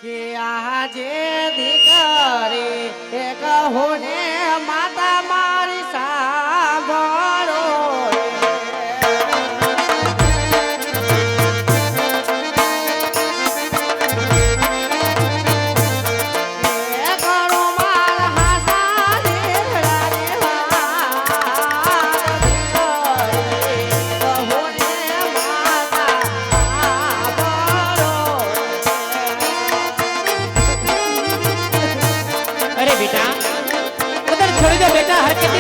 કે આજે દીકરી એ કહો ને માતા મારી સાંભળો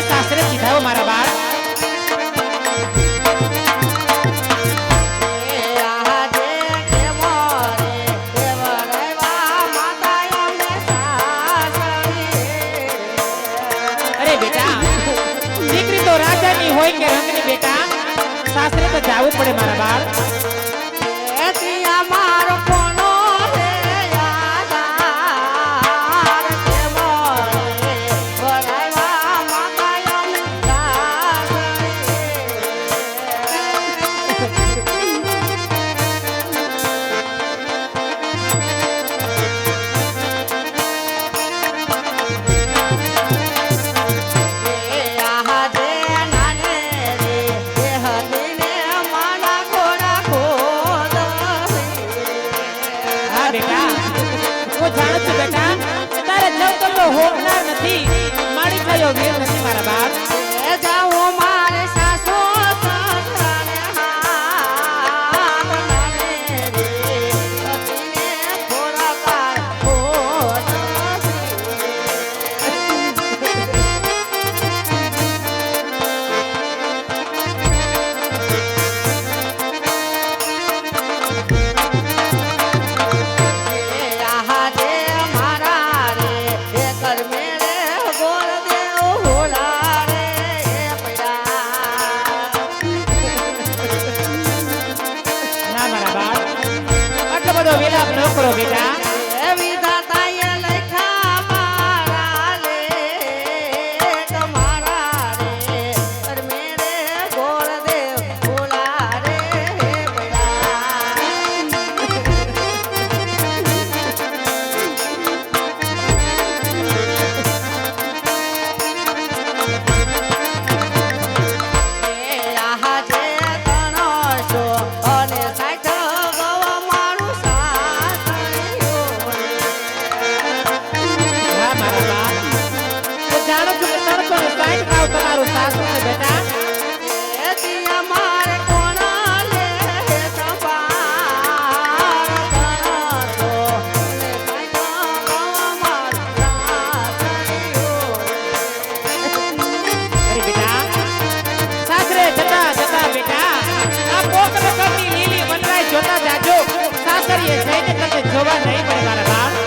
सासरे सीधा हो मारा बाल अरे बेटा दीकरी तो राजा नहीं होय के रंगनी बेटा सासरे तो जावू पड़े मारा बाल હોમનાર નથી મારી થયો વીર નથી મારા બાપ એ જાઓ મારે સાસુ સસરાને હાથ નાને રે પતિને ખોરાકાર ખોટ करो बेटा जोता जाजो सासरिये जईने तने जोवा नहीं पड़े मारा बाप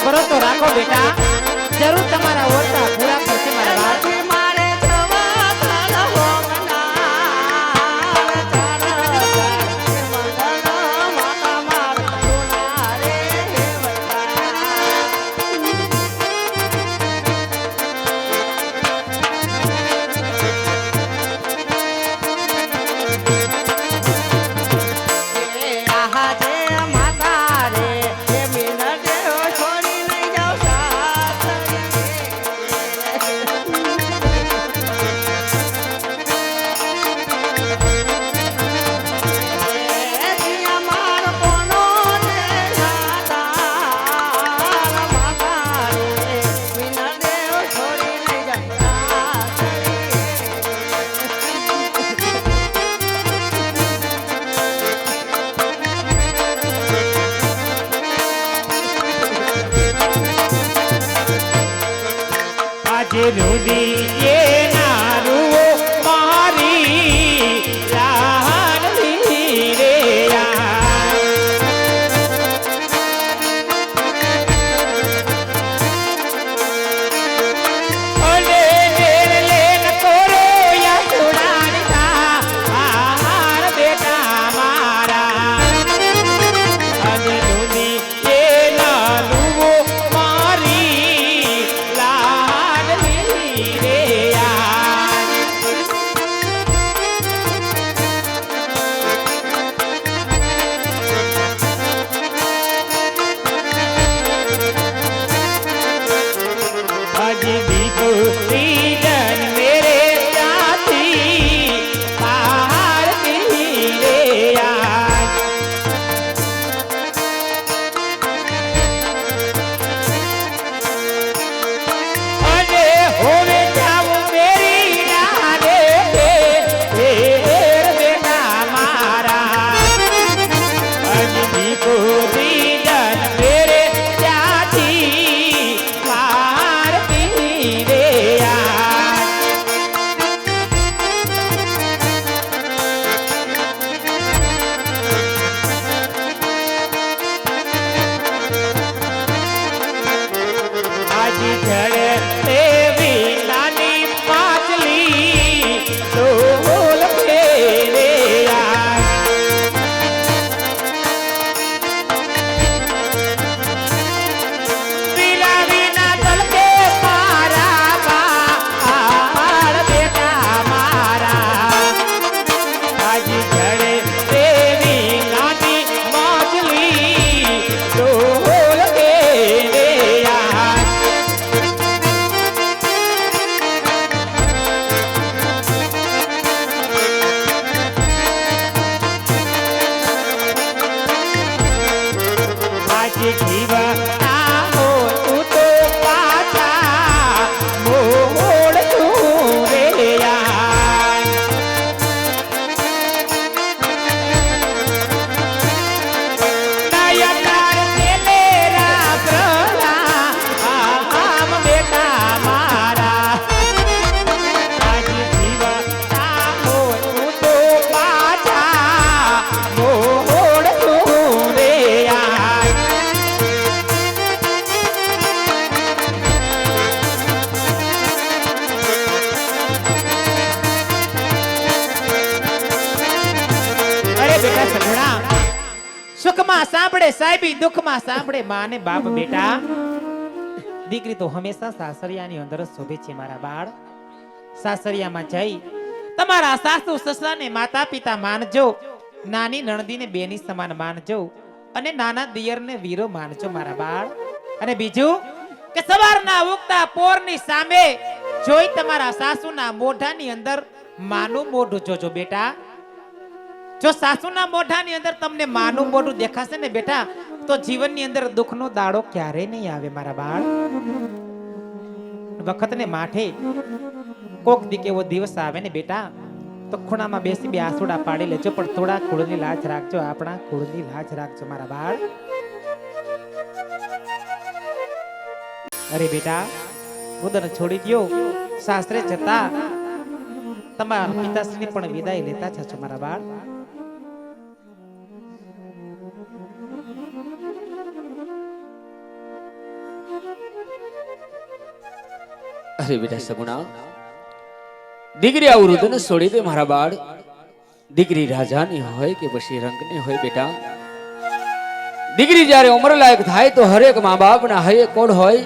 भरोसा राखो बेटा जरूर तुम्हारा ओरता पूरा करશે મારા બાપ રૂડી એ નારુઓ મારી લાડલી રે સુખમાં સાંભળે સાહેબી, દુઃખમાં સાંભળે માં ને બાપ. બેટા દીકરી તો હંમેશા સાસરિયાની અંદર જ શોભે છે મારા બાળ. સાસરિયામાં જઈ તમારા સાસુ સસરાને માતા પિતા માનજો, નાની નણદીને બેની સમાન માનજો અને નાના દિયરને વીરો માનજો મારા બાળ. અને બીજું કે સવારના ઉગતા પોરની સામે જોઈ તમારા સાસુના મોઢાની અંદર માનું મોઢું જોજો બેટા. જો સાસુના મોઢાની અંદર તમને માનું મોઢું દેખાશે ને બેટા, તો જીવનની અંદર દુઃખનો દાડો ક્યારેય નહીં આવે મારા બાળ. વખતને માઠે કોક દીક એવો દિવસ આવે ને બેટા, તો ખૂણામાં બેસી બે આંસુડા પાડી લેજો, પણ થોડા કુળની લાજ રાખજો, આપણા કુળની લાજ રાખજો મારા બાળ. અરે બેટા રુદન છોડી દો, સાસરે જતા તમારા પિતાશ્રીની પણ વિદાય લેતા જશો મારા બાળ. અરે બેટા સગુણા, દીકરી આવું રુદન છોડી દે મારા બાળ. દીકરી રાજાની હોય કે પછી રંગની હોય બેટા, દીકરી જ્યારે ઉંમર લાયક થાય તો હરેક મા બાપના હૈયે કોડ હોય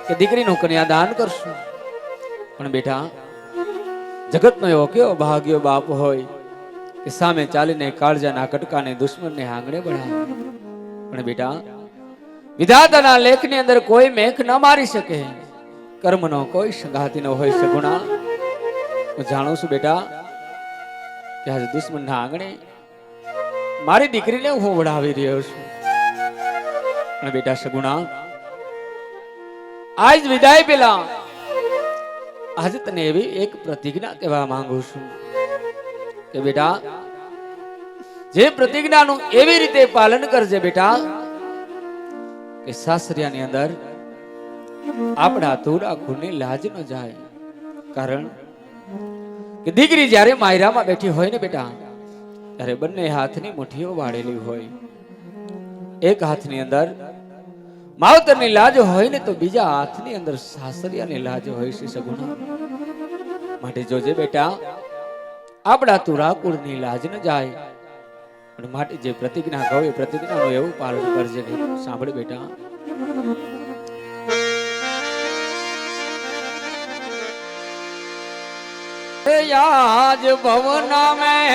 કે દીકરીનું કન્યાદાન કરશું. પણ બેટા જગતનો એવો કેવો ભાગ્યો બાપ હોય કે સામે ચાલીને કાળજાના કટકાને દુશ્મનને આંગણે બનાવે. પણ બેટા વિધાતાના લેખની અંદર કોઈ મેખ ન મારી શકે, કર્મનો કોઈ સંગાતી ન હોય સગુણા. હું જાણું છું બેટા કે આજે દુશ્મનના આંગણે મારી દીકરીને હું વડાવી રહ્યો છું. પણ બેટા સગુણા, આજ વિદાય પેલા આજે તને એવી એક પ્રતિજ્ઞા કહેવા માંગુ છું કે બેટા જે પ્રતિજ્ઞાનું એવી રીતે પાલન કરજે બેટા કે સાસરિયાની અંદર આપણા તુરા ખૂની લાજ ન જાય. કારણ કે દીકરી જ્યારે માયરામાં બેઠી હોય ને બેટા, ત્યારે બંને હાથની મુઠ્ઠીઓ વાળેલી હોય. એક હાથની અંદર માવતરની લાજ હોય ને તો બીજા હાથની અંદર સાસરિયાની લાજ હોય છે સગુણા. માટે જોજે બેટા, આપણા તુરા કુળની લાજ ન જાય. અને માટે જે પ્રતિજ્ઞા કહો એ પ્રતિજ્ઞાનું એવું પાલન કરજે. સાંભળ બેટા, आज भवना में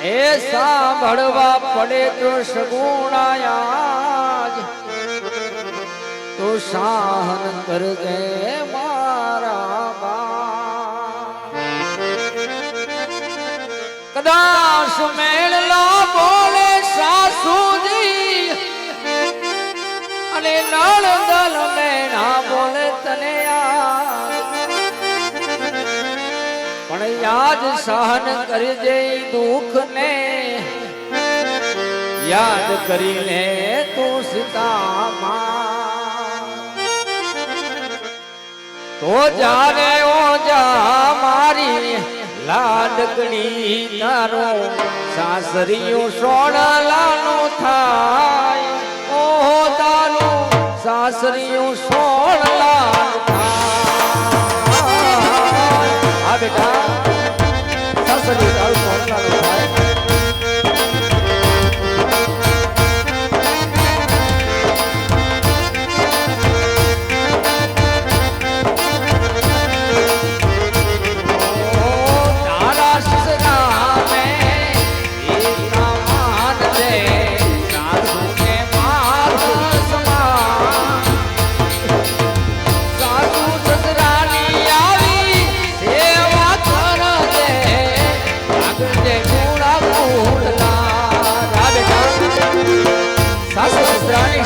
ऐसा भड़वा पड़े तो सगुणायाज तो सहन कर दे मारा बाप. कदाच मेलला बोले सासूजी અને નળદલ મેણા બોલે તને પણ યાદ સહન કરજે દુઃખ ને, યાદ કરીને તું સીતામાં તો જાને ઓજા મારી લાડકડી તારો સાસરિયું સોળલાનું થાય. ઓહો તારું સાસરિયું સોળલાનું થાય. આ બેટા સાસરિયું તારું સોળલાનું થાય.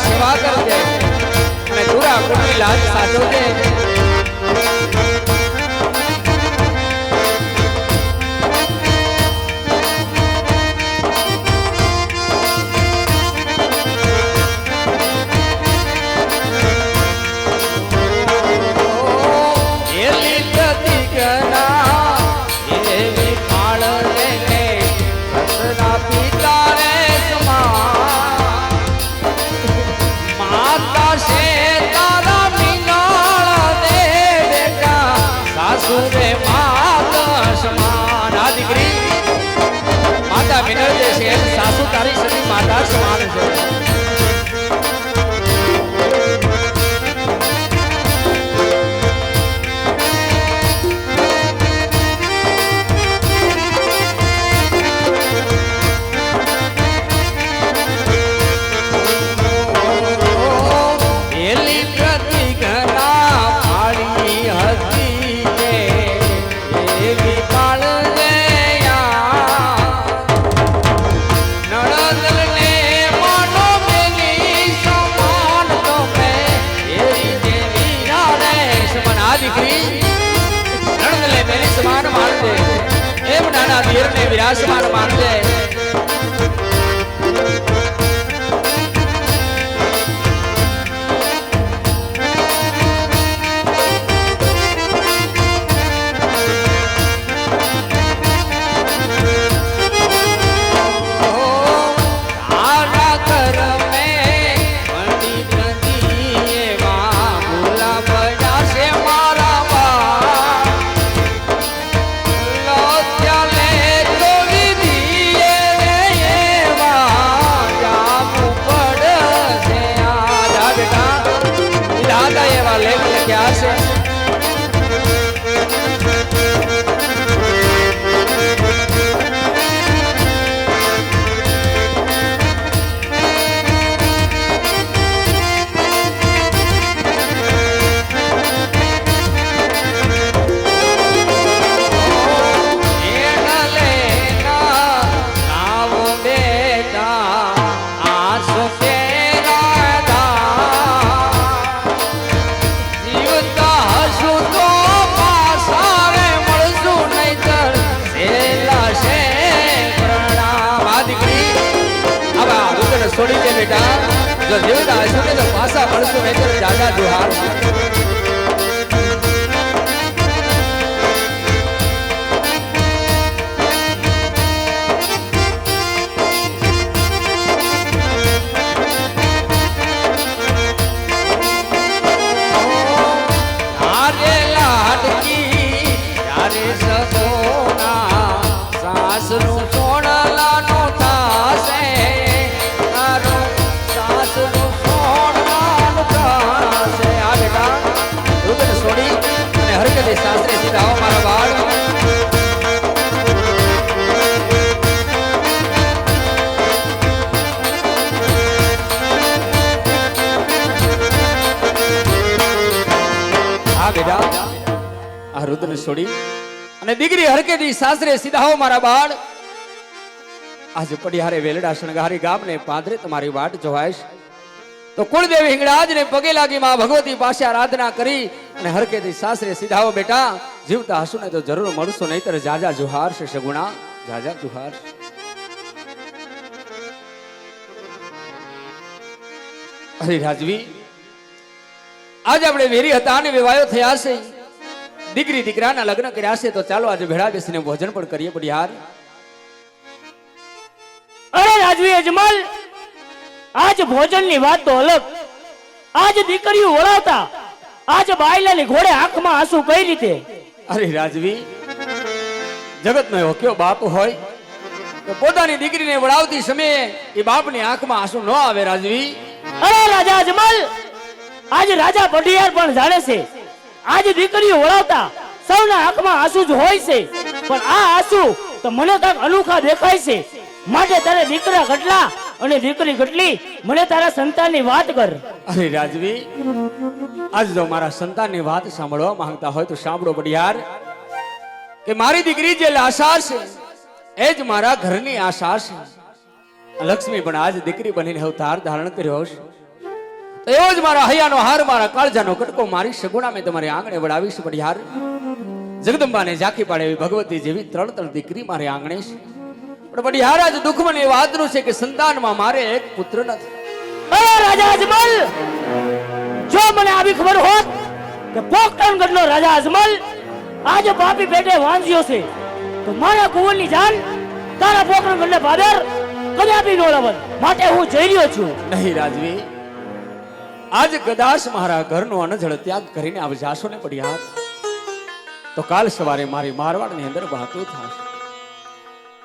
સેવા કરજે અને તુરા કુળની લાજ સાચવજે. સાસુ તારી સતી માતા સમાન છે. વિરાસમાન માનજે. Yeah. જો જીવતા હશો ને તો પાછા મળશું નહીં તો જાજા જોહાર શાસ્ત્રી સીધા મારા બાળ હા બેટા આ રુદ્ર છોડી અને દીકરી હરકેથી સાસરે સીધા મારા બાળ આજે પડિયારે વેલડા શણગારી ગામને પાદરે તમારી વાટ જોવાઈશ તો કુળદેવી હિંગળાજને પગે લાગી માં ભગવતી પાસે આરાધના કરી અને હરકેથી સાસરે સીધાઓ બેટા જીવતા હશો ને તો જરૂર મળશો નહીતર જાજા જુહાર છે સગુણા જાજા જુહાર અરે રાજવી આજ આપણે વેરી હતા અને વિવાયો થયા છે દીકરી દીકરાના લગ્ન કર્યા છે તો ચાલો આજે ભેળા બેસીને ભોજન પણ કરીએ પડિયાર અરે રાજવી અજમલ આજ ભોજનની વાત તો અલગ આજ દીકરીઓ વળાવતા આજ બાયલાની ઘોડે આંખમાં આંસુ કઈ રીતે અરે રાજવી જગતનો એવો કયો બાપ હોય તો પોતાની દીકરીને વળાવતી સમયે એ બાપની આંખમાં આંસુ ન આવે રાજવી અરે રાજા અજમલ આજ રાજા પઢિયાર પણ જાણે છે આજ દીકરીઓ વળાવતા સૌના આંખમાં આંસુ જ હોય છે પણ આ આંસુ તો મને કાંઈક અનોખા દેખાય છે માટે તારે દીકરા ઘટલા અને દીકરી ઘટલી મને તારા સંતાનની વાત કર અરે રાજવી આજ જો મારા સંતાનની વાત સાંભળવા માંગતા હોય તો સાંભળો પડિયાર કે મારી દીકરી જે આશા છે એ જ મારા ઘરની આશા છે લક્ષ્મી પણ આજ દીકરી બનીને અવતાર ધારણ કર્યો છે તો એવો જ મારા હૈયાનો હાર મારા કાળજાનો કટકો મારી સગુણા મેં તમારી આંગણે વડાવીશ પડિયાર જગદંબાને ઝાંખી પાડે એવી ભગવતી જેવી ત્રણ દીકરી મારી આંગણે છે પણ પડિયાર આજ દુઃખ મને એ વાતનું છે કે સંતાનમાં મારે એક પુત્ર નથી અરે રાજા અજમલ જો મને આવી ખબર હોત કે પોકટનગઢનો રાજા અજમલ આજે પાપી પેટે વાંચ્યો છે તો મારા કુંવરની જાન તારા પોકટનગઢને પાદર કદાપી નો લવત માટે હું જઈ રહ્યો છું નહીં રાજવી આજ કદાચ મારા ઘરનો અનજળ ત્યાગ કરીને આવ જાશો ને પડિયાર તો કાલ સવારે મારી મારવાડની અંદર વાતો થશે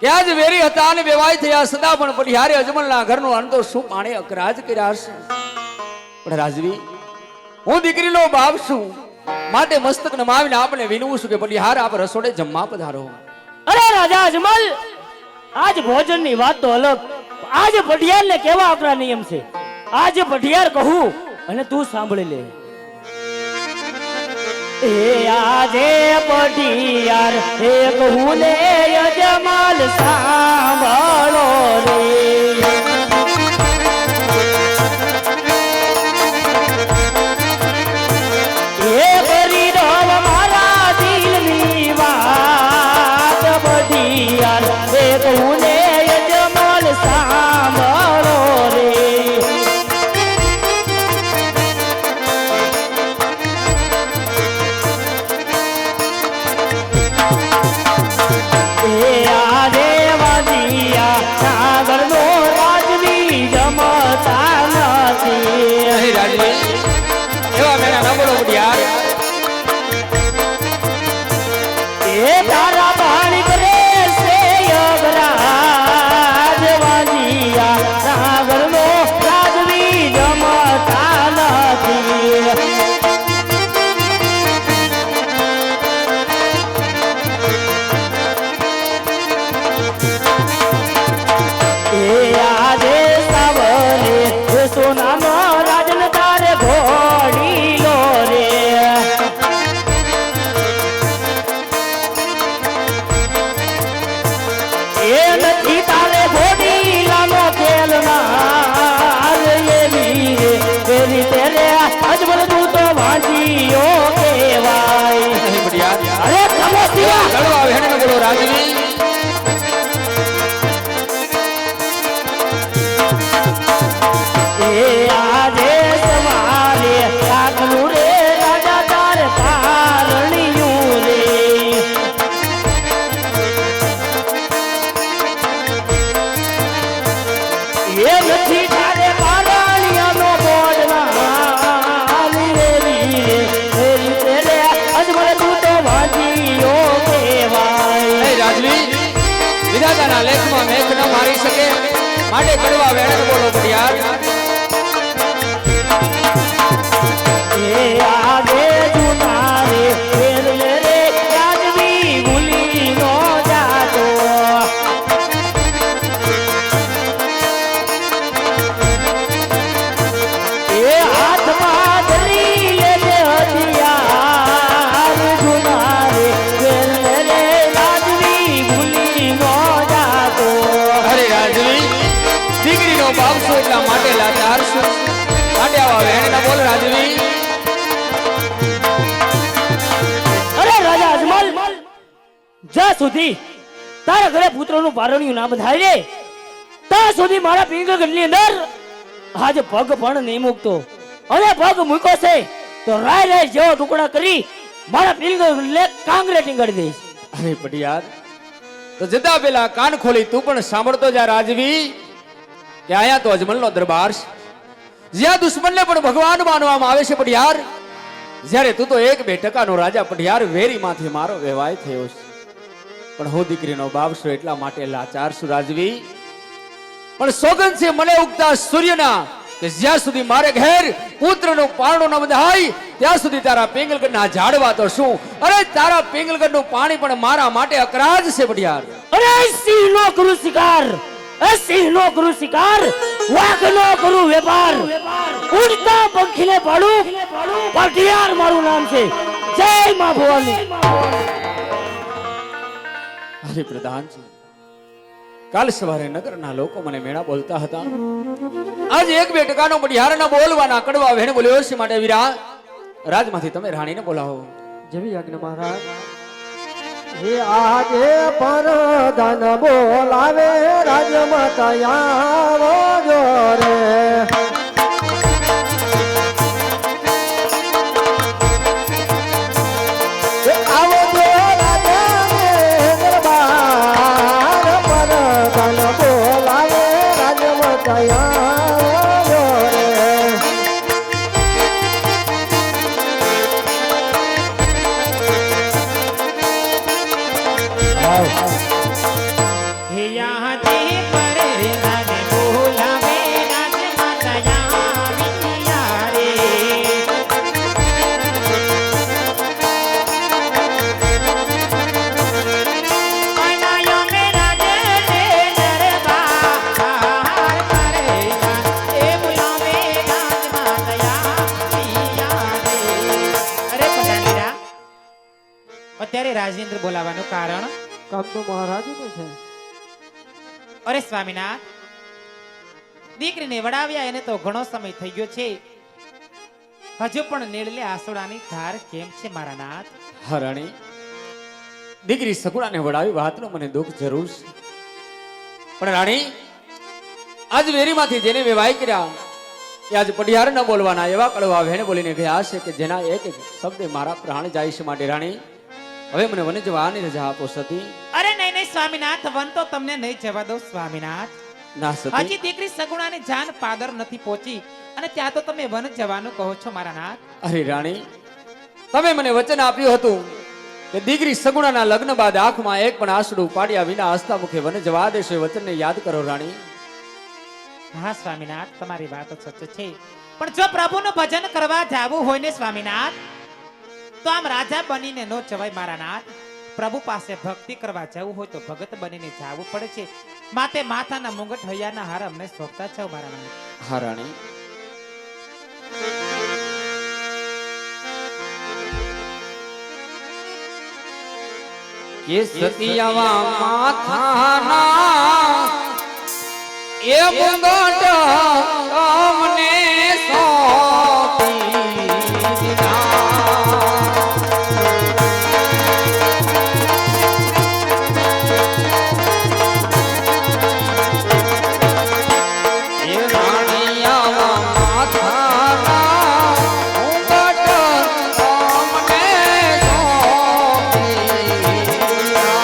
કે આજ વેરી હતા અને વેવાય થયા સદા પણ પડિયારે અજમલના ઘરનો અંતો શું પાણે અકરાજ કર્યા છે પણ રાજવી હું દીકરીનો બાપ છું માટે મસ્તક નમાવીને આપણે વિનવું છું કે પડિયાર આપ રસોડે જમવા પધારો અરે રાજા અજમલ આજ ભોજનની વાત તો અલગ આજ પઢિયારને કેવા આપણા નિયમ છે આજ પઢિયાર કહું અને તું સાંભળી લે એ આજે પઢિયાર હે કહું લે અજમલ સાંભળો રે એ કરી દો મારા દિલની વાત પઢિયાર હે કહું લે અજમલ સાંભળો રે એ માટે કડવા વેણ બોલો પડિયાર એ આગે જૂના રે વેર રે રાજવી ભૂલી નો જાતો એ હાથમાં ધરી લેજે હથિયાર જૂના રે વેર રે રાજવી ભૂલી નો જાતો અરે રાજવી દીકરીનો બાપ છો એટલા માટે લાચાર છું માટે આવા વેણ ના બોલ રાજવી અરે રાજા અજમલ જ્યાં સુધી તારા ઘરે પુત્રનું પારણ્યું ના બધાય રે ત્યાં સુધી મારા પિંગળગઢની અંદર આજે પગ પણ નહીં મૂકતો અને પગ મૂક્યો છે તો રાય રાય જેવો ટુકડા કરી મારા પિંગળગઢને કાંગરે ટીંગાડી દઈશ અરે પડિયાર તો જતા પેલા કાન ખોલી તું પણ સાંભળતો જા રાજવી કે આયા તો અજમલનો દરબાર છે જ્યાં દુશ્મનને પણ ભગવાન માનવામાં આવે છે પડિયાર જ્યારે તું તો 1-2% રાજા પડિયાર વેરીમાંથી મારો વેવાય થયો છે પણ હું દીકરીનો બાપ છું એટલા માટે લાચાર છું રાજવી પણ સોગંદ છે મને ઉગતા સૂર્યના કે જ્યાં સુધી મારે ઘેર પુત્રનું પારણું ન બંધાય ત્યાં સુધી તારા પિંગલગઢના ઝાડવા તો શું અરે તારા પિંગલગઢનું પાણી પણ મારા માટે અકરાજ છે પડિયાર અરે સિંહ નો કરું શિકાર સિંહ નો કરું શિકાર વાઘ નો કરું વેપાર ઉડતા પંખીને પાડું પટિયાર મારું નામ છે જય માં ભવાની અરે પ્રધાનજી કાલ સવારે નગરના લોકો મને મેળા બોલતા હતા આજે 1-2% પડિયારના બોલવાના કડવા વેણ બોલ્યો છે માટે વીરા રાજમાંથી તમે રાણીને બોલાવો જેવી યજ્ઞ મહારાજ હે આજે પરધન બોલાવે રાજમાં તયાવો જો રે આવો જો રાજાને દરબાર પરધન બોલાવે રાજમાં તયાવો જો રે हे यहाँ ते परधन बोलावे राजमाता आविया रे अनायो में राजे दरबार करेगा ए बुलावे राजमाता आविया रे अरे पधानीरा અત્યારે રાજેન્દ્ર બોલાવાનું કારણ કામ તો મહારાજનું છે અરે સ્વામીનાથ દીકરીને વડાવ્યા એને તો ઘણો સમય થઈ ગયો છે હજુ પણ નીળલે આસોડાની ધાર કેમ છે મારા નાથ હા રાણી દીકરી સગુણાને વડાવી વાતનો મને દુઃખ જરૂર છે પણ રાણી આજ વેરીમાંથી જેને વેવાય કર્યા એ આજ પડિયાર ન બોલવાના એવા કડવા વેણ બોલીને ગયા છે કે જેના એક એક શબ્દે મારા પ્રાણ જાય છે માટે રાણી હવે મને વને જવાની રજા આપો સતી અરે નહીં નહીં સ્વામીનાથ વન તો તમને નહીં જવા દો સ્વામીનાથ ના સતી હજી દીકરી સગુણાની જાન પાદર નથી પહોંચી અને ત્યાં તો તમે વન જવાનું કહો છો મારા નાથ અરે રાણી તમે મને વચન આપ્યું હતું કે દીકરી સગુણાના લગ્ન બાદ આંખમાં એક પણ આંસુડું પાડ્યા વિના હસતા મુખે વને જવા દેશો એ વચનને યાદ કરો રાણી હા સ્વામીનાથ તમારી વાત સચ છે પણ જો પ્રભુનું ભજન કરવા જાવું હોય ને સ્વામીનાથ તો આમ રાજા બનીને નો જવાય મારા નાથ પ્રભુ પાસે ભક્તિ કરવા જવું હોય તો ભગત બનીને જવું પડે છે માતે માથાના મુંગટ હૈયાના હાર અમને સોંપતા છો મારા નાથ હા રાણી કે સતિયાવા માથાના એ મુંગટ અમને સોંપી દીધા એ રાણીયાવા માથાના મુંગટ અમને સોંપી દીધા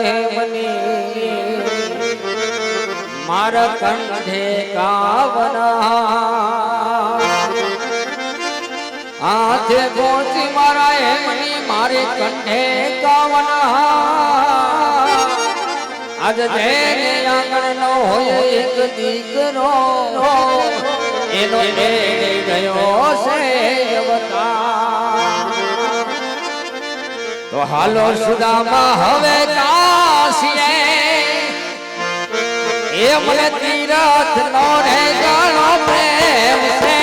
હેમની મારા કંઠે કાવના હાથે પહોંચી મારા હેમની મારે કંઠે કાવના આજ જેને આંગણનો હોય એક દીકરો એનો મેળ ગયો છે અવતાર. તો હાલો સુદામા હવે કાશીએ એ મને તીરથ નો રે ગણો પ્રેમ છે.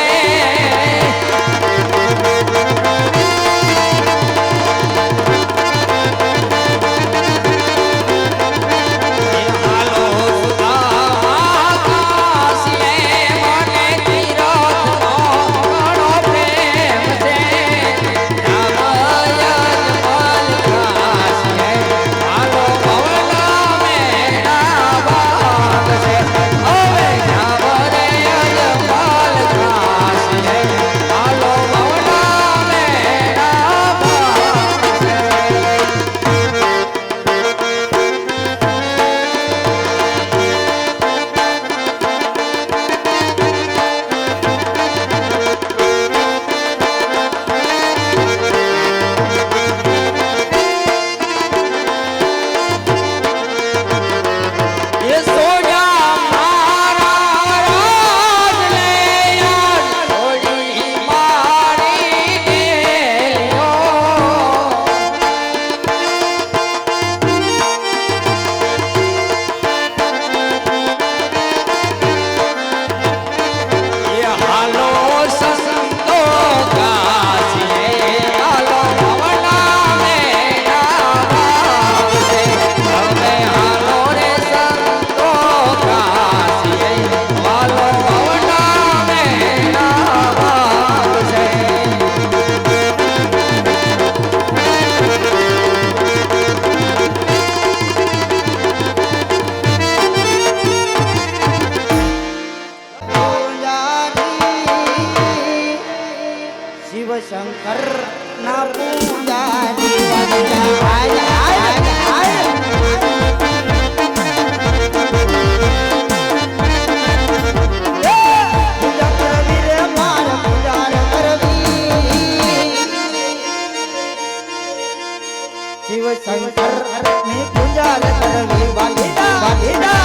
શંકર ના પૂજારી વાજા પૂજા કરવી રે માર પૂજા કરવી શિવ શંકર ની પૂજા કરવી વાલીડા વાલીડા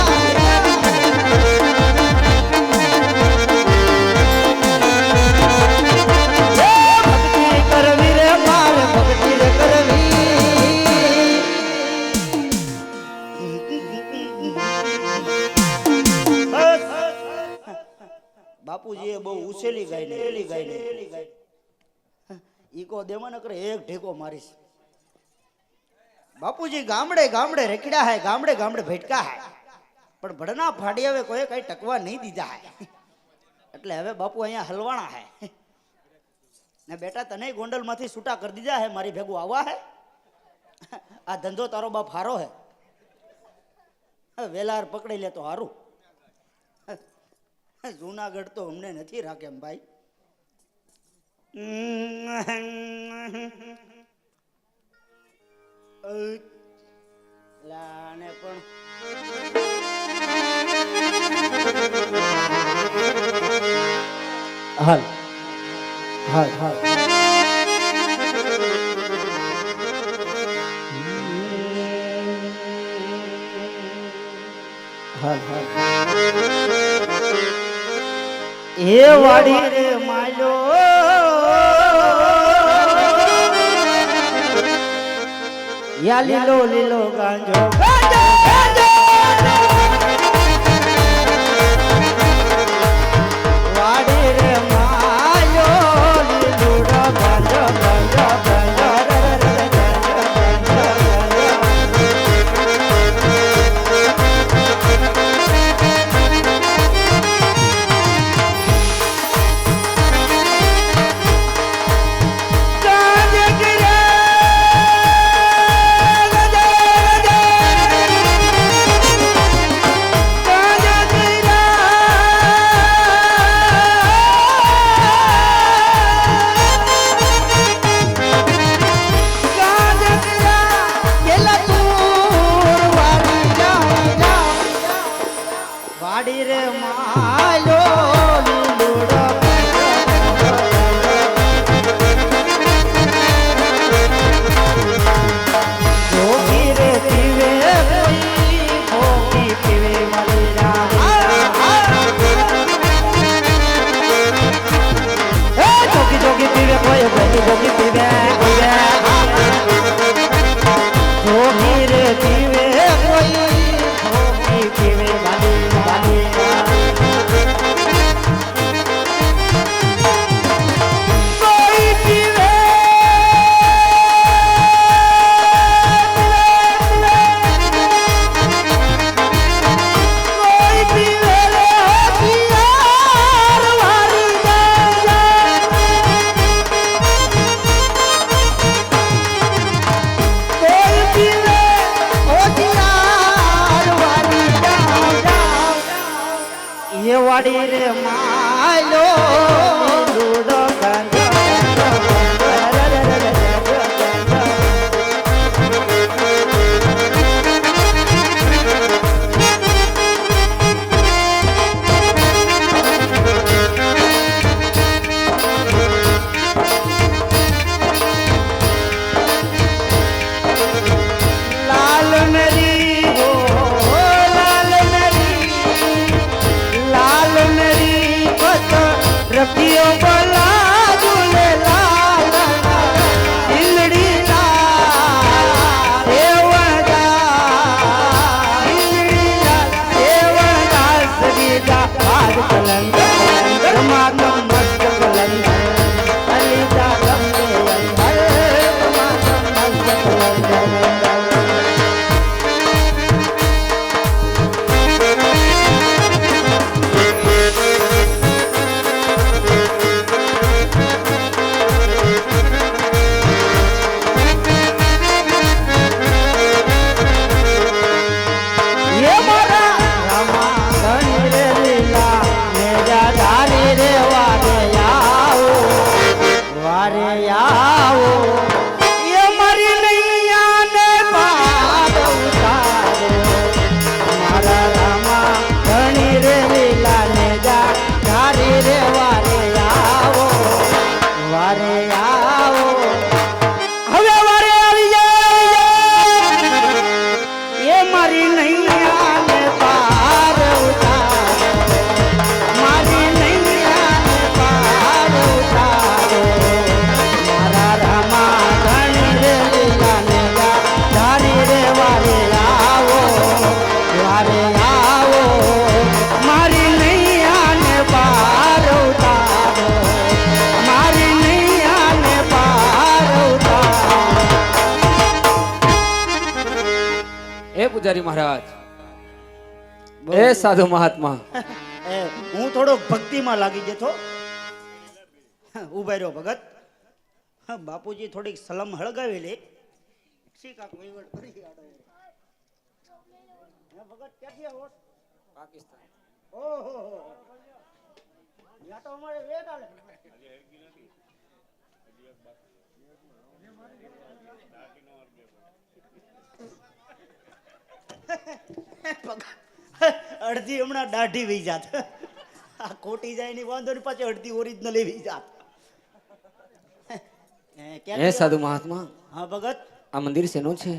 બાપુજીએ બહુ ઉછેલી ગાઈને ઈકો દેવાના કરે એક ઢેકો મારીશ. બાપુજી ગામડે ગામડે રેકડ્યા હે, ગામડે ગામડે ભટકા હે, પણ ભડના ફાડી હવે કોઈ કઈ ટકવા નહીં દીધા હે. એટલે હવે બાપુ અહીંયા હલવાણા હે ને બેટા તને ગોંડલ માંથી છૂટા કરી દીધા હે, મારી ભેગું આવવા હે. આ ધંધો તારો બાપ હારો હે, વેલાર પકડી લે તો હારું. જૂનાગઢ તો અમને નથી રાખે એમ ભાઈ. લાને પણ હાલ હાલ હાલ હાલ હાલ એ વાડી રે માલો યા લીલો લીલો ગાંજો ગાંજો ગાંજો વાડી રે માલો લીલો ગાંજો ગાંજો ગાંજો વાડી રે માલો લીલુડો જોગી રે પીવે કોઈ ભોગી પીવે વાલી જોગી જોગી પીવે કોઈ ભોગી ભોગી પીવે જોગી રે પીવે કોઈ ભોગી પીવે વાલી વાલી કોઈ પીવે કોઈ પીવે રે પિયાર વાલી કોઈ પીવે હોશિયાર વાલી એ વાડી રે માલો લૂડો લાલ નરી હો લાલ નરી લાલ નરી પત રખિયો બલા દુલે લાલ ઇલડી લાલ દેવદા ઇલડી લાલ દેવદા સરીદા આજ કલંગ માતમ મસ્ત કલંગ અલીદા ગમે અંધર માતમ મસ્ત કલંગ ये मारा रामा धनी रे लीला मेरा धारी रे वारे आओ ये मरी नैया ने पार उतारे मारा रामा धनी रे लीला मेरा धारी रे वारे आओ હવે વારે આવી જાય એ મારી નૈયા ને પાર ઉતારે મારી નૈયા ને પાર ઉતારે મારા રામા ધણી રે લીલા ને ધારી રે વારે આવો મારી નૈયા ને પાર ઉતારો મારી નૈયા ને પાર ઉતારો એ પૂજારી મહારાજ એ સાધુ મહાત્મા હું થોડો ભક્તિમાં લાગી જતો ઉભા રહ્યો ભગત બાપુજી થોડીક સલમ હળગાવેલી શી કાક વહીવટ કરી આડો ભગત ક્યાંથી આવો પાકિસ્તાન ઓહો યા તો અમારે વેટ આલે અડધી હમણાં દાઢી વી જાત આ ખોટી જાય ની વાંધો ની પાછી અડધી ઓરિજિનલ એવી જાત એ સાધુ મહાત્મા હા ભગત આ મંદિર શેનું છે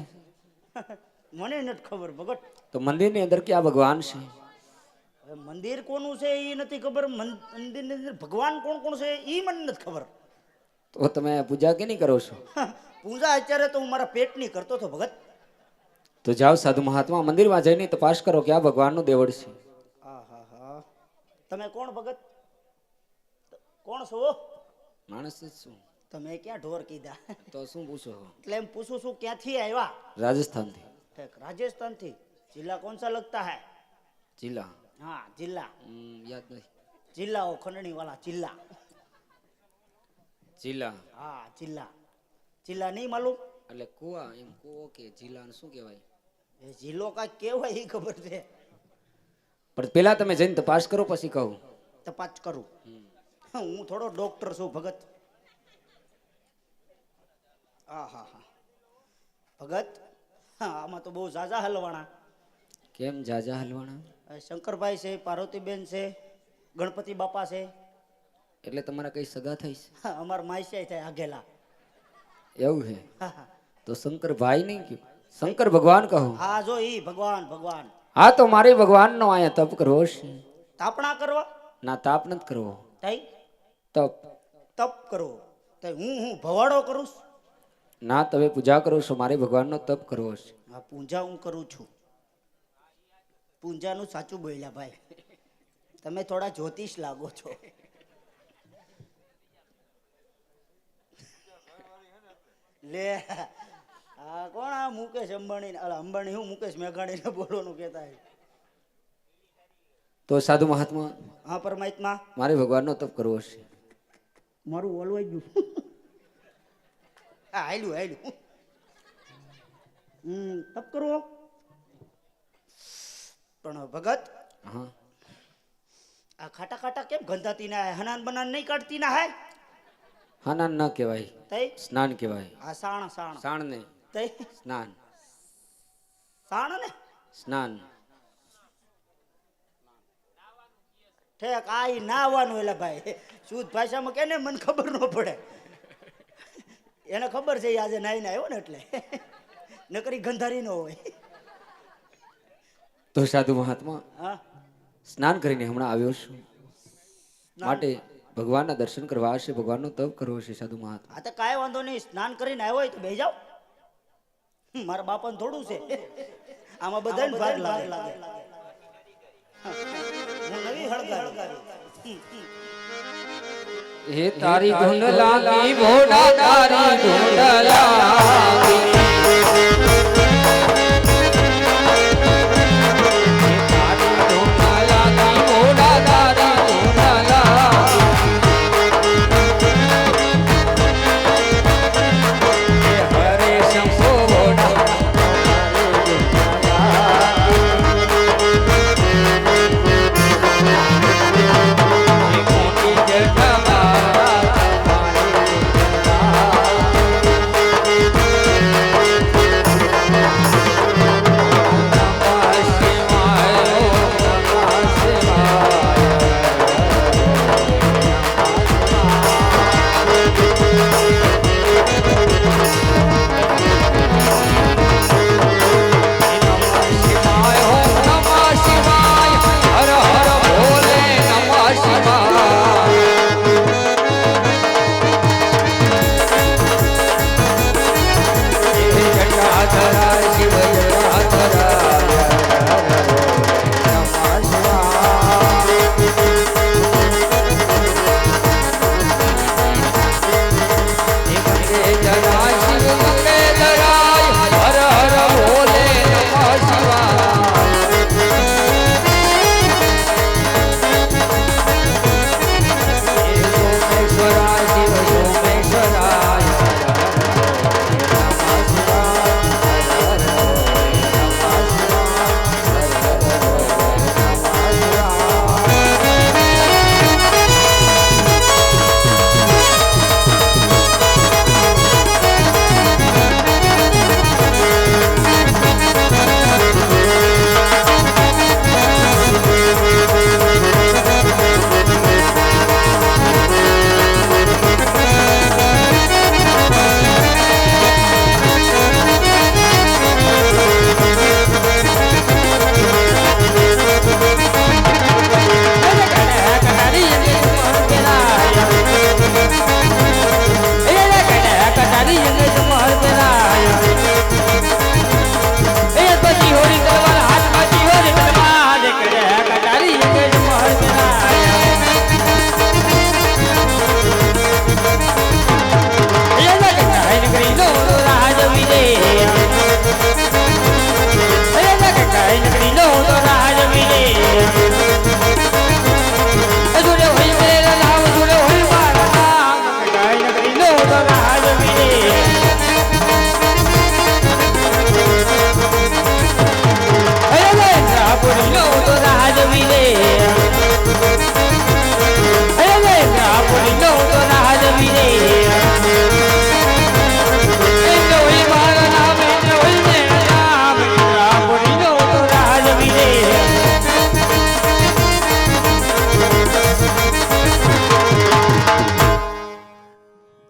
મને નથી ખબર ભગત તો મંદિરની અંદર ક્યાં ભગવાન છે હવે મંદિર કોનું છે એ નથી ખબર મંદિરની અંદર ભગવાન કોણ કોણ છે એ મને નથી ખબર તો તમે પૂજા કેની કરો છો પૂજા અત્યારે તો હું મારા પેટની કરતો હતો ભગત તો જાઓ સાધુ મહાત્મા મંદિરમાં જઈને તપાસ કરો કે આ ભગવાનનું દેવળ છે આહાહા. તમે કોણ ભગત કોણ છો માણસ જ શું તમે ક્યાં ઢોર કીધા તો શું પૂછો એટલે એમ પૂછું છું ક્યાંથી આવ્યા રાજસ્થાનથી ઠીક राजस्थान थी जिला कौन सा लगता है જિલ્લા हाँ जिला યાદ નહીં जिला वो खंडनी वाला जिला જિલ્લા हाँ जिला जिला नहीं मालूम એટલે કુવા એમ કુવો કે જિલ્લા શું કહેવાય ये जिलो का केवा ही खबर है પણ પેલા તમે જઈને તપાસ કરો પછી કહું तपास करूं હું થોડો ડોક્ટર છું ભગત આહાહા ભગત હા આમાં તો બહુ ઝાઝા હલવાણા કેમ જાજા હલવાણા શંકરભાઈ છે, પાર્વતીબેન છે, ગણપતિ બાપા છે. એટલે તમારા કઈ સગા થઈ છે? હા, અમારા માઈસિયા થાય આગેલા. એવું છે હા, હા. તો શંકરભાઈ નહીં કયો, શંકર ભગવાન કહો. હા જો ઈ ભગવાન ભગવાન. હા તો મારે ભગવાનનો અહીંયા તપ કરવો છે. તાપણા કરવા ના તાપ નથી કરવો, તઈ તપ. તપ કરવો તઈ હું ભવાડો કરું છું. ના તમે પૂજા કરો છો, મારે ભગવાનનો તપ કરવો છે. હા, પૂજા હું કરું છું. પૂજાનું સાચું બોલ્યા ભાઈ, તમે થોડા જ્યોતિષ લાગો છો. લે આ કોણ? આ મુકેશ અંબાણી, અંબાણી હું મુકેશ મેઘાણીને બોલવાનું કહેતા હોય. તો સાધુ મહાત્મા, હા પરમાત્મા, મારે ભગવાનનો તપ કરવો છે. મારું ઓલવાઈ ગયું. હા હાલ્યું હાલ્યું. તપ કરવો પણ ભગત હા આ ખાટા ખાટા કેમ ગંધાતી ના હે? હનાન બનાન નહીં કાઢતી ના હે? હાના ન કહેવાય, તઈ સ્નાન કહેવાય. આ સાણ સાણ સાણ નહીં, તઈ સ્નાન. સાણ ને સ્નાન ઠેક આ ઈ નાવાનું. એટલે ભાઈ શુદ્ધ ભાષામાં કેને મને ખબર ન પડે. એને ખબર છે ઈ આજે નાઈને આવ્યો ને એટલે નકરી ગંધારી ન હોય. તો સાધુ મહાત્મા, હા સ્નાન કરીને હમણાં આવ્યો છું, માટે ભગવાનના દર્શન કરવા છે, ભગવાનનો તપ કરવો છે. સાધુ મહાત્મા, આ તો કાંઈ વાંધો નહીં, સ્નાન કરીને આવ્યો હોય તો બેસી જાઓ. મારા બાપાને થોડું છે આમાં બધાને ભાગ લાગે. હું નવી હળગાવી. હે તારી ધૂન લાગી ભોળા, તારી ધૂન લાગી.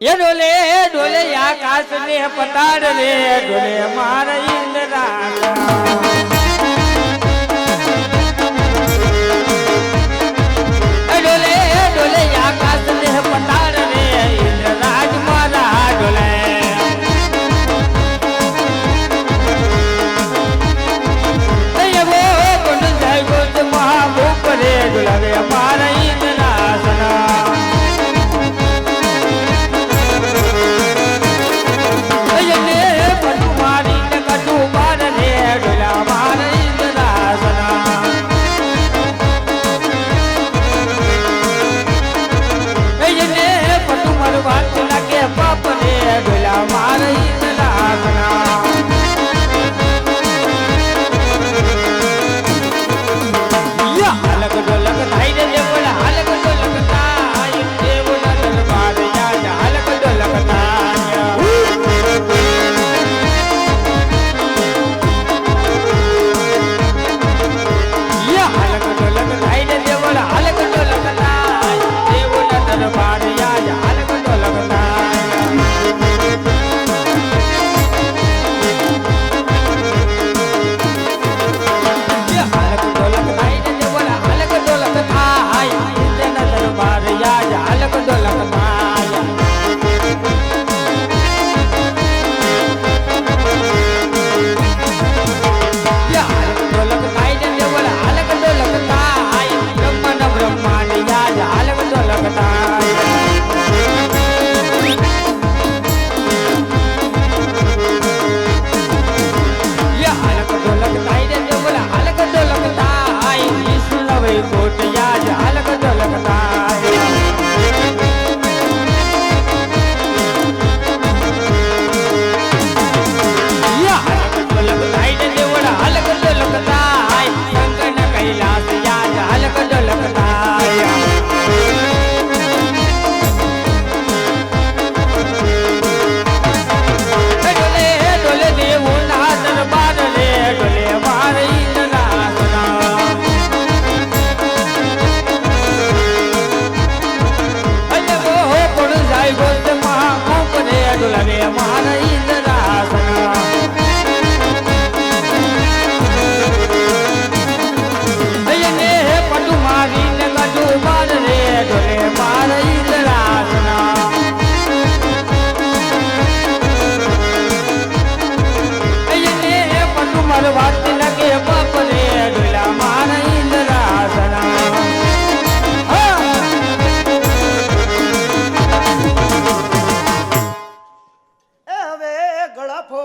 એ ડોલે ડોલે આકાશ ને પતાડ રે ડોલે મારા ઇન્દ્રા ડોલે ડોલે આકાશ ને પતાડ રે ઇન્દ્રરાજ મારા ડોલે એવો કોણ જાય ગોત મહાભૂપ રે ડોલે મારા ઇન્દ્રાસના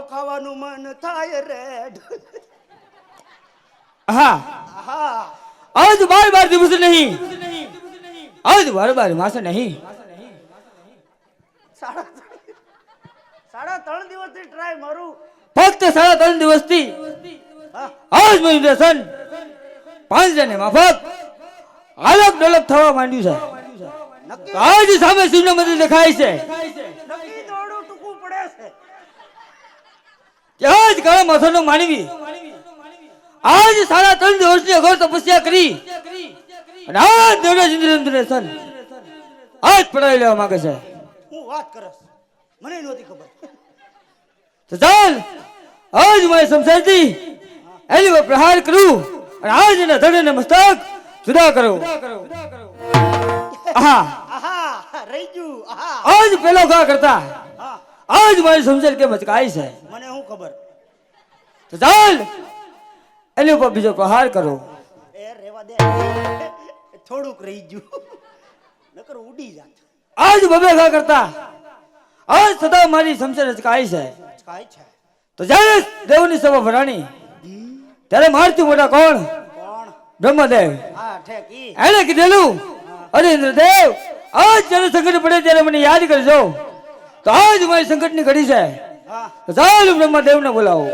ખાવાનું મન થાય રે હા હા आज बार बार दिवस नहीं आज बार बार मास नहीं સાડા ત્રણ દિવસથી ટ્રાય મારું ફક્ત 3.5 દિવસથી હા આજ મારું દર્શન પાંજરાને માફક આલક ડોલક થવા માંડ્યું છે નક્કી આજ સામે શિવનો મંદિર દેખાય છે નક્કી દોડું ટૂંકું પડે છે કે આજ કાળા માથાનો માનવી આજ 3.5 દિવસની અઘોર તપસ્યા કરી અને આજ દેવરાજ ઇન્દ્રને સન આજ પડાવી લેવા માંગે છે હું વાત કરસ મને નહોતી ખબર તો ચાલ આજ મારે સમસારથી એની પર પ્રહાર કરું અને આજ એના ધડને મસ્તક જુદા કરો આહા આહા રહી ગયું આહા આજ પેલો ઘા કરતા હા આજ મારી સમજણ કે મચકાઈ છે મને શું ખબર તો ચાલ એની ઉપર બીજો પ્રહાર કરો એ રેવા દે થોડુંક રહી ગયું નકર ઉડી જાત આજ બબે ઘા કરતા આજ સદા મારી સમજણ મચકાઈ છે કાય છે તો જ્યારે દેવની સભા ભરાણી ત્યારે મારથી મોટા કોણ કોણ બ્રહ્મદેવ હા ઠેક ઈ એને કીધેલું અરે ઇન્દ્રદેવ આજ જ્યારે સંકટ પડે ત્યારે મને યાદ કરજો તો આજ મારી સંકટની ઘડી છે હા તો ચાલ બ્રહ્મદેવને બોલાવો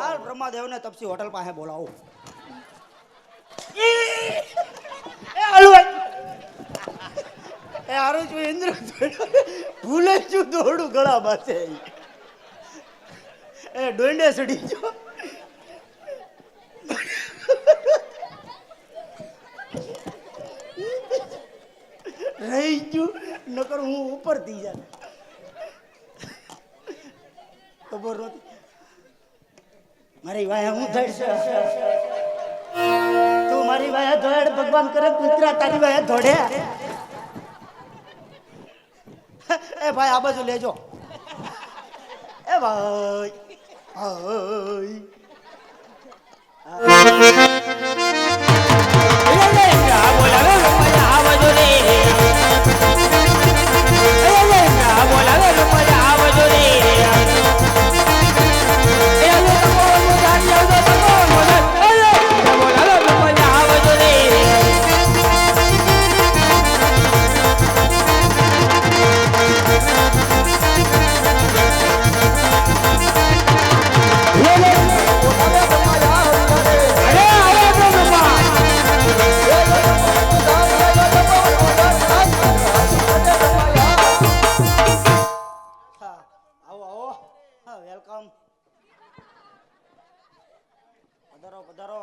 ચાલ બ્રહ્માદેવને તપસી હોટલ પાસે બોલાવો એ હલવાઈ એ હારું છું ઇન્દ્ર ભૂલે છું દોડું ગળા બાસે એ ડોંડે સડી જો રહી ગયું નકર હું ઉપર થઈ જાય ખબર નહોતી મારી વાયા હું ધડશે તું મારી વાયા ધોડ ભગવાન કરે કુતરા તારી વાયા ધોડે એ ભાઈ આ બાજુ લેજો એ ભાઈ ભાઈ વેલકમ પધારો પધારો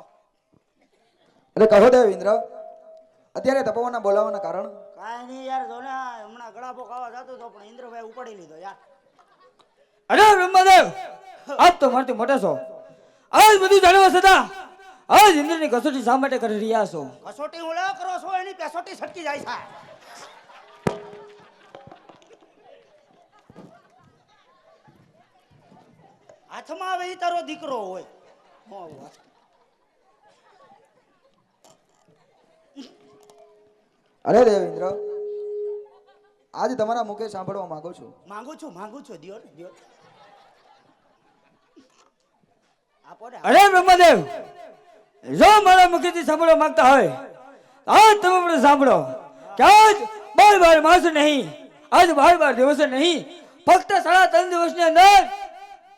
અરે કહો દેવેન્દ્ર અત્યારે તપોવનના બોલાવવાના કારણ કાંઈ નહીં યાર જો ને હમણાં ગળાપો ખાવા જતો તો પણ ઇન્દ્રભાઈ ઉપાડી લીધો યાર અરે બ્રહ્મદેવ આપ તો મારથી મોટા છો આજ બધું જાણવા છતાં આજ ઇન્દ્રની કસોટી શા માટે કરી રહ્યા છો કસોટી હું લેવા કરો છો એની પેસોટી છટકી જાય છે હાથમાં આવે ઈ તારો દીકરો હોય હો વાત. અરે દેવેન્દ્ર આજ તમારા મુખે સાંભળવા માંગુ છું માંગુ છું દિયો ને દિયો આપો ને અરે બ્રહ્મદેવ જો મારા મુખેથી સાંભળવા માંગતા હોય આજ તમે પણ સાંભળો કે આજ 12 માસ નહીં આજ 12 દિવસ નહીં ફક્ત 3.5 દિવસની અંદર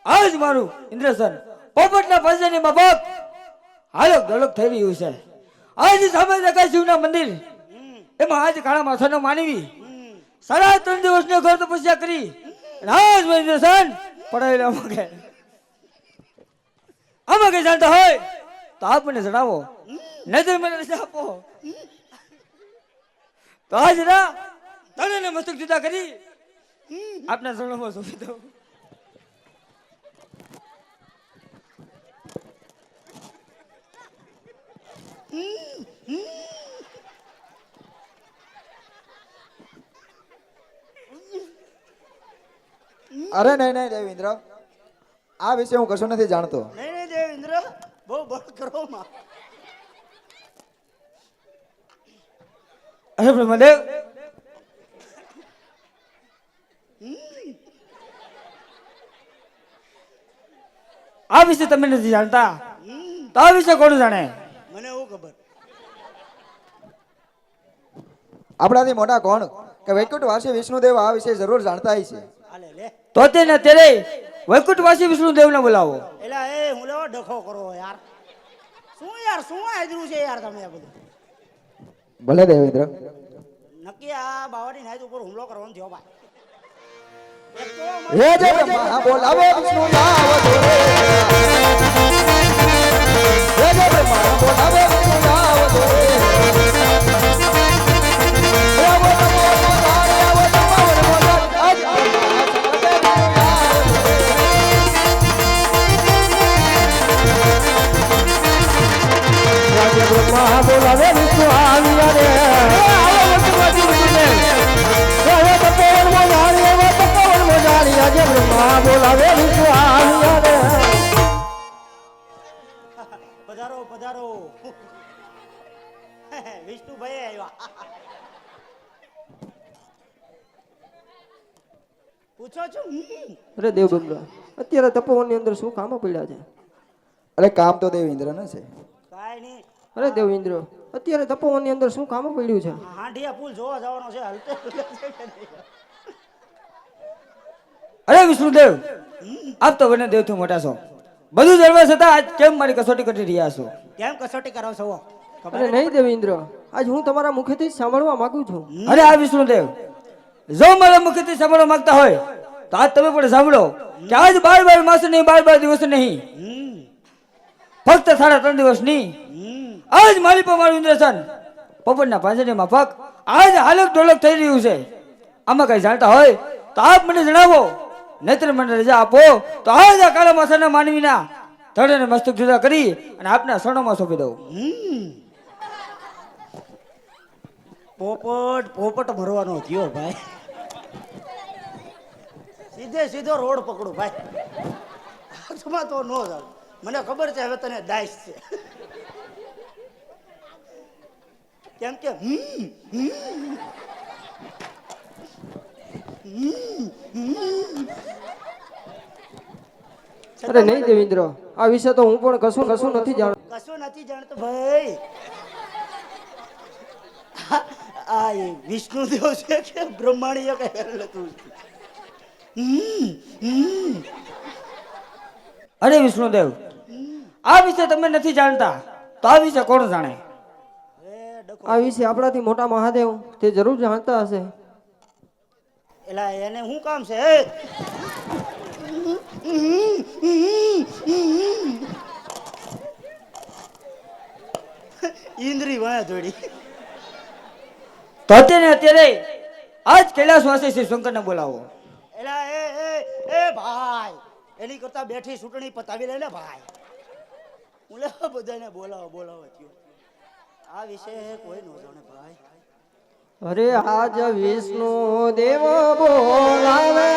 આજ મારું ઇન્દ્રસન પોપટના પંજાની માફક હાલક ડોલક થઈ રહ્યું છે આજ સામે દેખાય શિવના મંદિર એમાં આજ કાળા માથાનો માનવી 3.5 દિવસની ઘર તપસ્યા કરી આજ મારું ઇન્દ્રસન પડાવેલા માંગે આમાં કઈ જાણતા હોય તો આપણને જણાવો નજર મને આપો તો આજ ના તને મસ્તક જુદા કરી આપના શરણોમાં સોંપી દઉં અરે નહીં દેવેન્દ્ર આ વિશે હું કશું નથી જાણતો નહીં દેવેન્દ્ર બહુ બળ કરો માં અરે બ્રહ્મદેવ આ વિશે તમે નથી જાણતા તો આ વિશે કોણ જાણે મને એવું ખબર આપણાથી મોટા કોણ કે વૈકુંઠવાસી વિષ્ણુદેવ આ વિશે જરૂર જાણતા હશે હાલે લે તો તેને ત્યારે વૈકુંઠવાસી વિષ્ણુદેવને બોલાવો એલા એ હું લેવો ડખો કરો યાર શું હાજરું છે યાર તમે આ બધું ભલે દેવેન્દ્ર નક્કી આ બાવાની નાઈટ ઉપર હુમલો કરવાનો થયો ભાઈ એક તો હે જય બ્રહ્મા બોલાવો વિષ્ણુ લાવો દોરે હે જય બ્રહ્મા બોલાવો વિષ્ણુ લાવો દોરે બોલાવે વિષ્ણુ આવ્યા રે બોલાવે વિષ્ણુ આવ્યા રે પધારો પધારો વિષ્ણુભાઈ આવ્યા પૂછો છો અરે દેવબંગા અત્યારે તપોવનની અંદર શું કામો પડ્યા છે અરે કામ તો દેવેન્દ્ર ને છે કાંઈ નહીં અરે દેવેન્દ્ર અત્યારે તપોવનની અંદર શું કામો પડ્યું છે હાંડિયા પુલ જોવા જવાનો છે હલતે અરે વિષ્ણુદેવ આપ તો બંને દેવથી મોટા છો બધું જળવા છતાં આજ કેમ મારી કસોટી કરી રહ્યા છો કેમ કસોટી કરો છો અરે નહીં દેવેન્દ્ર આજ હું તમારા મુખેથી જ સાંભળવા માંગુ છું અરે આ વિષ્ણુદેવ જો મારા મુખેથી સાંભળવા માંગતા હોય તો આજ તમે પણ સાંભળો કે આજ 12 માસ નહીં 12 દિવસ નહીં ફક્ત 3.5 દિવસ નહીં આજ મારી પર મારું ઇન્દ્રસન પોપટના પાંજરની માફક આજ હાલક ડોલક થઈ રહ્યું છે આમાં કઈ જાણતા હોય તો આપ મને જણાવો નહીતર મને રજા આપો તો આજ આ કાળા માથાના માનવીના ધડને મસ્તક જુદા કરી અને આપના શરણોમાં સોંપી દઉં. પોપટ મરવાનો થયો ભાઈ. સીધો રોડ પકડું ભાઈ. હાથમાં તો નો જાવ. મને ખબર છે હવે તને દાઈશ છે. કેમ કે અરે નહીં દેવેન્દ્ર, આ વિશે તો હું પણ કશું નથી જાણતો. કશું નથી જાણતો ભાઈ. આ એ વિષ્ણુદેવ છે કે બ્રહ્માણીય કઈ તું? અરે વિષ્ણુદેવ, આ વિશે તમે નથી જાણતા તો આ વિશે કોણ જાણે? આ વિશે આપણાથી મોટા મહાદેવ તે જરૂર જાણતા હશે. એલા એને શું કામ છે? ઇન્દ્રી વાયા થોડી. તો અત્યારે આજ કૈલાસવાસી શ્રી શંકરને બોલાવો. એલા એ ભાઈ, એની કરતા બેઠી ચૂંટણી પતાવી લે ને ભાઈ. હું બધાને બોલાવો થયો. આ વિશે કોઈ નો જાણે ભાઈ. અરે આજ વિષ્ણુ દેવ બોલાવે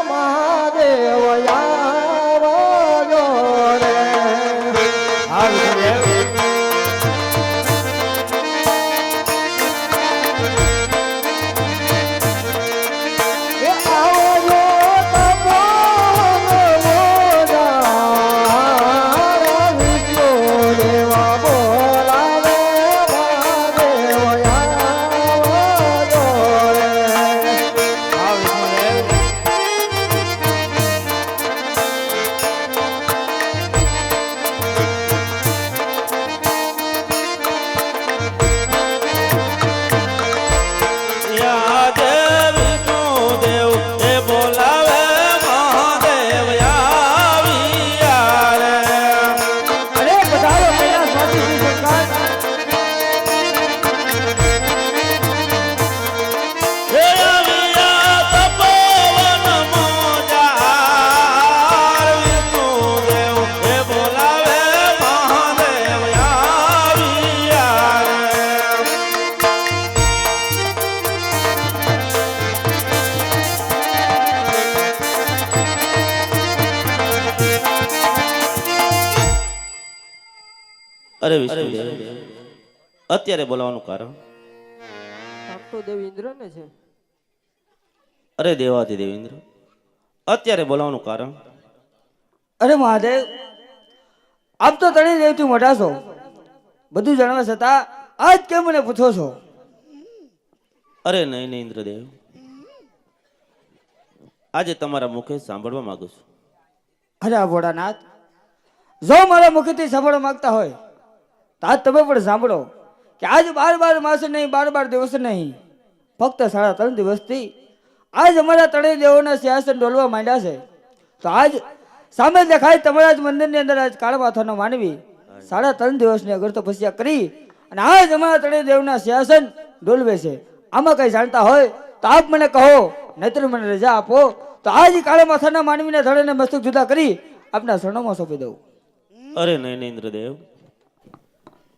મહાદેવ આવજો રે. એ આવજો તપોવન મોજાર, વિષ્ણુ દેવ બોલાવે મહાદેવ આવજો રે. અરે પધારો કૈલાસવાસી શ્રી શંકર. અરે વિષ્ણુદેવ, અત્યારે બોલાવાનું કારણ? આપ તો દેવ ઇન્દ્રને છે. અરે દેવાથી દેવેન્દ્ર, અત્યારે બોલાવાનું કારણ? અરે મહાદેવ, આપ તો તણી દેવથી મોટા છો, બધું જાણવા છતાં આજ કેમ મને પૂછો છો? અરે નહીં ઇન્દ્રદેવ, આજે તમારા મુખે સાંભળવા માંગુ છું. અરે આ ભોળાનાથ, જો મારા મુખેથી સાંભળવા માંગતા હોય તો આજ તમે પણ સાંભળો કે આજ 12 માસ નહીં, 12 દિવસ નહીં, ફક્ત 3.5 દિવસથી આજ અમારા ત્રણેય દેવોના સિંહાસન ડોલવા માંડ્યા છે. તો આજ સામે દેખાય તમારા જ મંદિરની અંદર આજ કાળા માથાનો માનવી 3.5 દિવસની અગર તપસ્યા કરી અને આજ અમારા ત્રણેય દેવના સિંહાસન ડોલવે છે. આમાં કઈ જાણતા હોય તો આપ મને કહો, નહીતર મને રજા આપો તો આજ કાળા માથાના માનવીના ધડને મસ્તક જુદા કરી આપના શરણોમાં સોંપી દઉં. અરે નહીં ઇન્દ્રદેવ,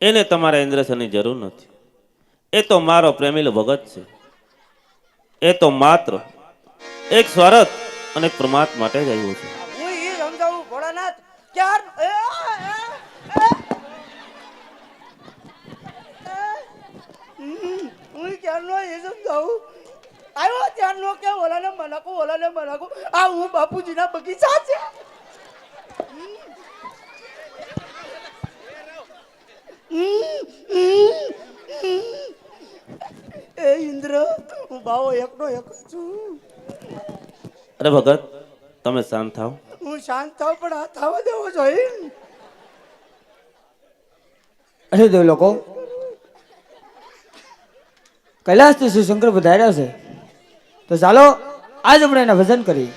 એને તમારા ઇન્દ્રસનની જરૂર નથી. એ તો મારો પ્રેમીલો ભગત છે. એ તો માત્ર એક સ્વાર્થ અને એક પરમાત્મા માટે જ આવ્યો છે. હું ઈ સમજાવું ભોળાનાથ. ક્યાર હું ક્યારનો એ સમજાવું. આવ્યો ત્યારનો કે ઓલાને મનાકો. આ હું બાપુજીના બગીચા છે. એ ઇન્દ્ર, હું બાવો એકનો એક છું. અરે ભગત, તમે શાંત થાવ. હું શાંત થાવ પણ આ થવા દેવો જોઈએ. અરે દેવ લોકો, કૈલાસથી શ્રી શંકર પધાર્યા છે તો ચાલો આજ આપણે એના ભજન કરી.